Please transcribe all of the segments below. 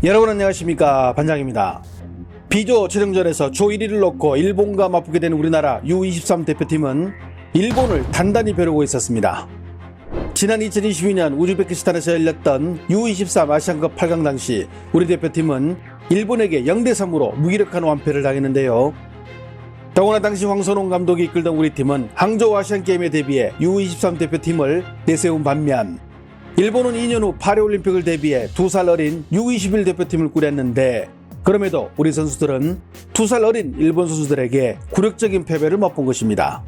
여러분 안녕하십니까, 반장입니다. B조 최종전에서 조 1위를 놓고 일본과 맞붙게 된 우리나라 U23 대표팀은 일본을 단단히 벼르고 있었습니다. 지난 2022년 우즈베키스탄에서 열렸던 U23 아시안컵 8강 당시 우리 대표팀은 일본에게 0대3으로 무기력한 완패를 당했는데요. 더구나 당시 황선홍 감독이 이끌던 우리 팀은 항저우 아시안게임에 대비해 U23 대표팀을 내세운 반면 일본은 2년 후 파리올림픽을 대비해 2살 어린 U21 대표팀을 꾸렸는데 그럼에도 우리 선수들은 2살 어린 일본 선수들에게 굴욕적인 패배를 맛본 것입니다.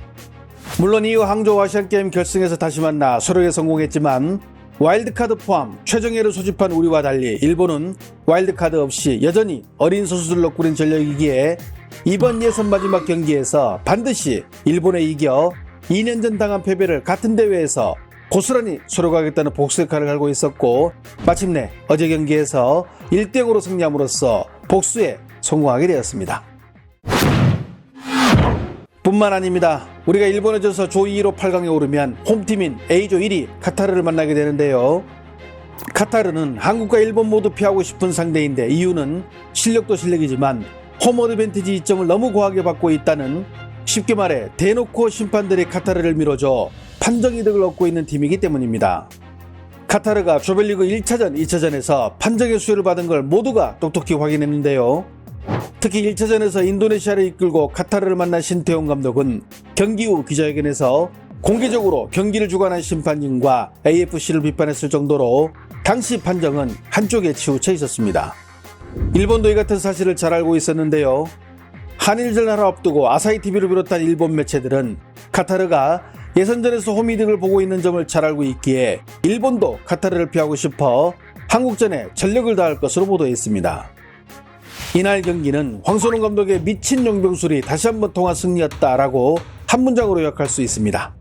물론 이후 항저우 아시안게임 결승에서 다시 만나 서로에 성공했지만 와일드카드 포함 최정예를 소집한 우리와 달리 일본은 와일드카드 없이 여전히 어린 선수들로 꾸린 전력이기에 이번 예선 마지막 경기에서 반드시 일본에 이겨 2년 전 당한 패배를 같은 대회에서 고스란히 소록하겠다는 복수의 칼을 갈고 있었고 마침내 어제 경기에서 1대0으로 승리함으로써 복수에 성공하게 되었습니다. 뿐만 아닙니다. 우리가 일본에 져서 조 2위로 8강에 오르면 홈팀인 A조 1위 카타르를 만나게 되는데요. 카타르는 한국과 일본 모두 피하고 싶은 상대인데 이유는 실력도 실력이지만 홈 어드밴티지 이점을 너무 과하게 받고 있다는, 쉽게 말해 대놓고 심판들이 카타르를 밀어줘 판정 이득을 얻고 있는 팀이기 때문입니다. 카타르가 조별리그 1차전, 2차전에서 판정의 수혜를 받은 걸 모두가 똑똑히 확인했는데요. 특히 1차전에서 인도네시아를 이끌고 카타르를 만난 신태용 감독은 경기 후 기자회견에서 공개적으로 경기를 주관한 심판진과 AFC를 비판했을 정도로 당시 판정은 한쪽에 치우쳐 있었습니다. 일본도 이 같은 사실을 잘 알고 있었는데요. 한일전 하나 앞두고 아사히TV를 비롯한 일본 매체들은 카타르가 예선전에서 홈이득을 보고 있는 점을 잘 알고 있기에 일본도 카타르를 피하고 싶어 한국전에 전력을 다할 것으로 보도했습니다. 이날 경기는 황선홍 감독의 미친 용병술이 다시 한번 통한 승리였다라고 한 문장으로 요약할 수 있습니다.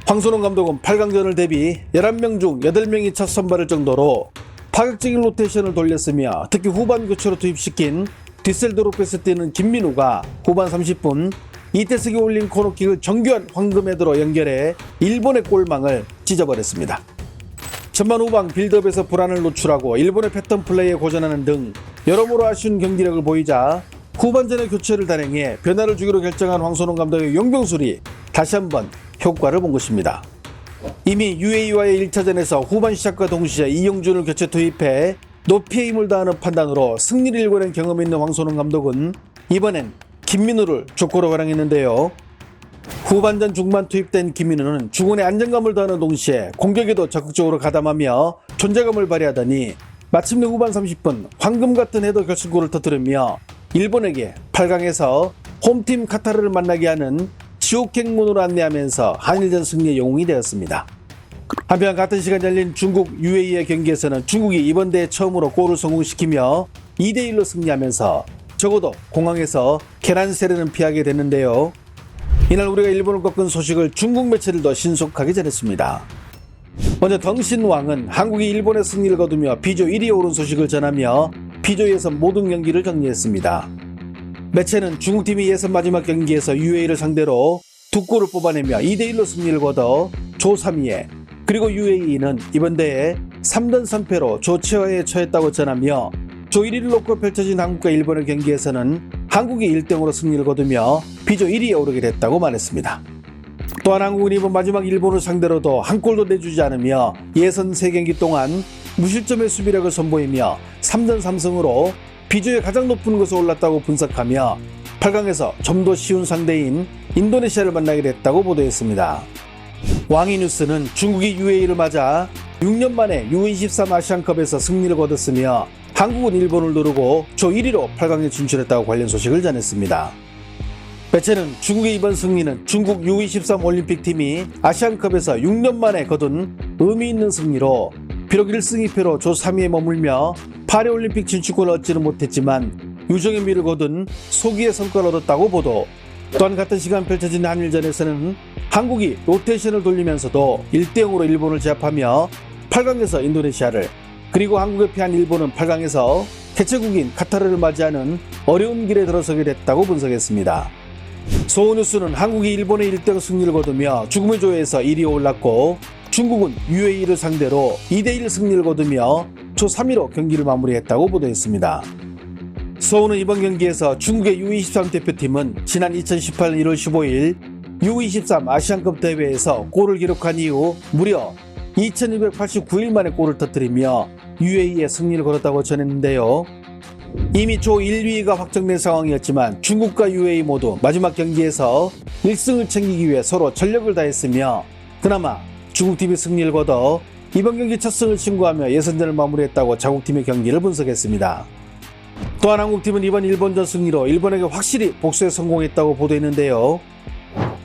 황선홍 감독은 8강전을 대비 11명 중 8명이 첫 선발을 정도로 파격적인 로테이션을 돌렸으며 특히 후반 교체로 투입시킨 디셀도르프에서 뛰는 김민우가 후반 30분 이태석이 올린 코너킥을 정교한 황금헤더로 연결해 일본의 골망을 찢어버렸습니다. 전반 후반 빌드업에서 불안을 노출하고 일본의 패턴 플레이에 고전하는 등 여러모로 아쉬운 경기력을 보이자 후반전에 교체를 단행해 변화를 주기로 결정한 황선홍 감독의 용병술이 다시 한번 효과를 본 것입니다. 이미 UAE와의 1차전에서 후반 시작과 동시에 이영준을 교체 투입해 높이에 힘을 다하는 판단으로 승리를 일궈낸 경험이 있는 황선홍 감독은 이번엔 김민우를 조커로 활용했는데요. 후반전 중반 투입된 김민우는 중원에 안정감을 더하는 동시에 공격에도 적극적으로 가담하며 존재감을 발휘하더니 마침내 후반 30분 황금 같은 헤더 결승골을 터뜨리며 일본에게 8강에서 홈팀 카타르를 만나게 하는 지옥행문으로 안내하면서 한일전 승리의 영웅이 되었습니다. 한편 같은 시간 열린 중국 UAE의 경기에서는 중국이 이번 대회 처음으로 골을 성공시키며 2대1로 승리하면서 적어도 공항에서 계란 세례는 피하게 됐는데요. 이날 우리가 일본을 꺾은 소식을 중국 매체들도 신속하게 전했습니다. 먼저 덩신왕은 한국이 일본의 승리를 거두며 B조 1위에 오른 소식을 전하며 B조 예선 모든 경기를 정리했습니다. 매체는 중국팀이 예선 마지막 경기에서 UAE를 상대로 2골을 뽑아내며 2대1로 승리를 거둬 조 3위에, 그리고 UAE는 이번 대회 3전 3패로 조 최하에 처했다고 전하며 조 1위를 놓고 펼쳐진 한국과 일본의 경기에서는 한국이 1등으로 승리를 거두며 B조 1위에 오르게 됐다고 말했습니다. 또한 한국은 이번 마지막 일본을 상대로도 한 골도 내주지 않으며 예선 3경기 동안 무실점의 수비력을 선보이며 3전 3승으로 B조에 가장 높은 곳에 올랐다고 분석하며 8강에서 좀 더 쉬운 상대인 인도네시아를 만나게 됐다고 보도했습니다. 왕이뉴스는 중국이 UAE를 맞아 6년 만에 U23 아시안컵에서 승리를 거뒀으며 한국은 일본을 누르고 조 1위로 8강에 진출했다고 관련 소식을 전했습니다. 매체는 중국의 이번 승리는 중국 U23 올림픽팀이 아시안컵에서 6년 만에 거둔 의미 있는 승리로 비록 1승 2패로 조 3위에 머물며 파리올림픽 진출권을 얻지는 못했지만 유종의 미를 거둔 소기의 성과를 얻었다고 보도. 또한 같은 시간 펼쳐진 한일전에서는 한국이 로테이션을 돌리면서도 1대0으로 일본을 제압하며 8강에서 인도네시아를, 그리고 한국에 패한 일본은 8강에서 개최국인 카타르를 맞이하는 어려운 길에 들어서게 됐다고 분석했습니다. 소우뉴스는 한국이 일본의 1등 승리를 거두며 죽음의 조에서 1위에 올랐고 중국은 UAE를 상대로 2대1 승리를 거두며 조 초 3위로 경기를 마무리했다고 보도했습니다. 서울은 이번 경기에서 중국의 U23 대표팀은 지난 2018년 1월 15일 U23 아시안컵 대회에서 골을 기록한 이후 무려 2289일 만에 골을 터뜨리며 UAE에 승리를 거뒀다고 전했는데요. 이미 조 1위가 확정된 상황이었지만 중국과 UAE 모두 마지막 경기에서 1승을 챙기기 위해 서로 전력을 다했으며 그나마 중국팀이 승리를 거둬 이번 경기 첫 승을 신고하며 예선전을 마무리했다고 자국팀의 경기를 분석했습니다. 또한 한국팀은 이번 일본전 승리로 일본에게 확실히 복수에 성공했다고 보도했는데요.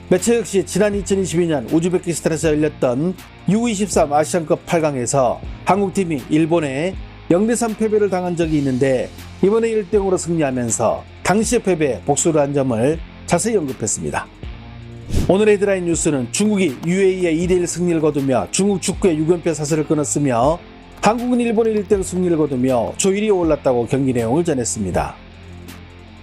매체 역시 지난 2022년 우즈베키스탄에서 열렸던 U23 아시안컵 8강에서 한국팀이 일본에 0대3 패배를 당한 적이 있는데 이번에 1대0으로 승리하면서 당시의 패배에 복수를 한 점을 자세히 언급했습니다. 오늘의 헤드라인 뉴스는 중국이 UAE의 2대1 승리를 거두며 중국 축구의 6연패 사슬을 끊었으며 한국은 일본의 1대0 승리를 거두며 조 1위에 올랐다고 경기 내용을 전했습니다.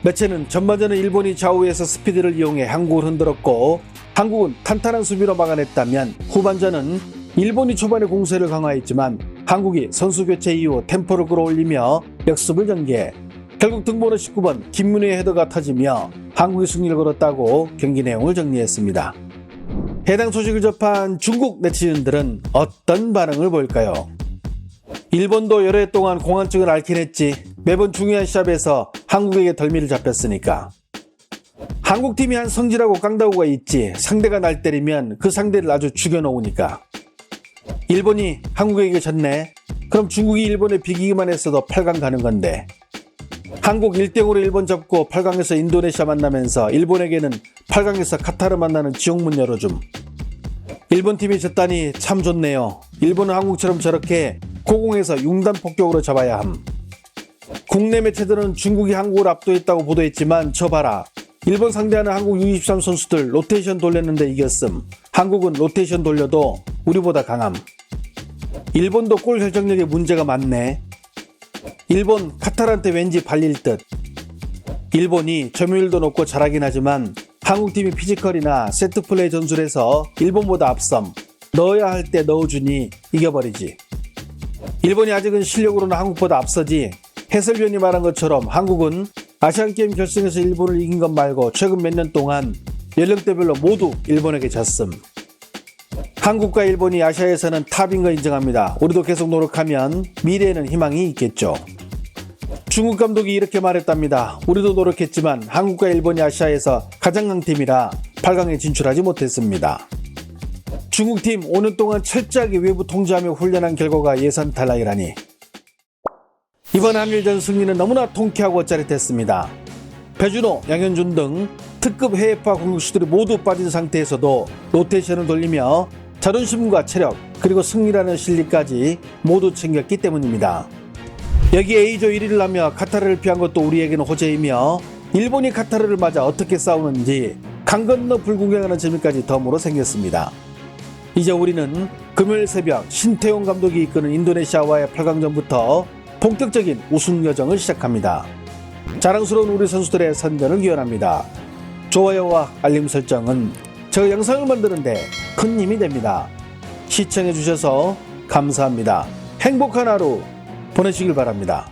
매체는 전반전은 일본이 좌우에서 스피드를 이용해 한국을 흔들었고 한국은 탄탄한 수비로 막아냈다면 후반전은 일본이 초반에 공세를 강화했지만 한국이 선수 교체 이후 템포를 끌어올리며 역습을 전개 결국 등번호 19번 김문희의 헤더가 터지며 한국이 승리를 거뒀다고 경기 내용을 정리했습니다. 해당 소식을 접한 중국 네티즌들은 어떤 반응을 보일까요? 일본도 여러 해 동안 공안증을 앓긴 했지 매번 중요한 시합에서 한국에게 덜미를 잡혔으니까. 한국팀이 한 성질하고 깡다구가 있지 상대가 날 때리면 그 상대를 아주 죽여놓으니까. 일본이 한국에게 졌네. 그럼 중국이 일본에 비기기만 했어도 8강 가는 건데. 한국 1대0으로 일본 잡고 8강에서 인도네시아 만나면서 일본에게는 8강에서 카타르 만나는 지옥문 열어줌. 일본팀이 졌다니 참 좋네요. 일본은 한국처럼 저렇게 고공에서 융단 폭격으로 잡아야 함. 국내 매체들은 중국이 한국을 압도했다고 보도했지만 저 봐라. 일본 상대하는 한국 U23 선수들 로테이션 돌렸는데 이겼음. 한국은 로테이션 돌려도 우리보다 강함. 일본도 골 결정력에 문제가 많네. 일본 카타르한테 왠지 발릴 듯. 일본이 점유율도 높고 잘하긴 하지만 한국팀이 피지컬이나 세트플레이 전술에서 일본보다 앞섬. 넣어야 할 때 넣어주니 이겨버리지. 일본이 아직은 실력으로는 한국보다 앞서지. 해설위원이 말한 것처럼 한국은 아시안게임 결승에서 일본을 이긴 것 말고 최근 몇 년 동안 연령대별로 모두 일본에게 졌음. 한국과 일본이 아시아에서는 탑인 거 인정합니다. 우리도 계속 노력하면 미래에는 희망이 있겠죠. 중국 감독이 이렇게 말했답니다. 우리도 노력했지만 한국과 일본이 아시아에서 가장 강팀이라 8강에 진출하지 못했습니다. 중국팀 5년 동안 철저하게 외부 통제하며 훈련한 결과가 예선 탈락이라니. 이번 한일전 승리는 너무나 통쾌하고 짜릿했습니다. 배준호, 양현준 등 특급 해외파 공격수들이 모두 빠진 상태에서도 로테이션을 돌리며 자존심과 체력 그리고 승리라는 실리까지 모두 챙겼기 때문입니다. 여기에 A조 1위를 하며 카타르를 피한 것도 우리에게는 호재이며 일본이 카타르를 맞아 어떻게 싸우는지 강 건너 불구경하는 재미까지 덤으로 생겼습니다. 이제 우리는 금요일 새벽 신태용 감독이 이끄는 인도네시아와의 8강전부터 본격적인 우승 여정을 시작합니다. 자랑스러운 우리 선수들의 선전을 기원합니다. 좋아요와 알림 설정은 저 영상을 만드는데 큰 힘이 됩니다. 시청해주셔서 감사합니다. 행복한 하루 보내시길 바랍니다.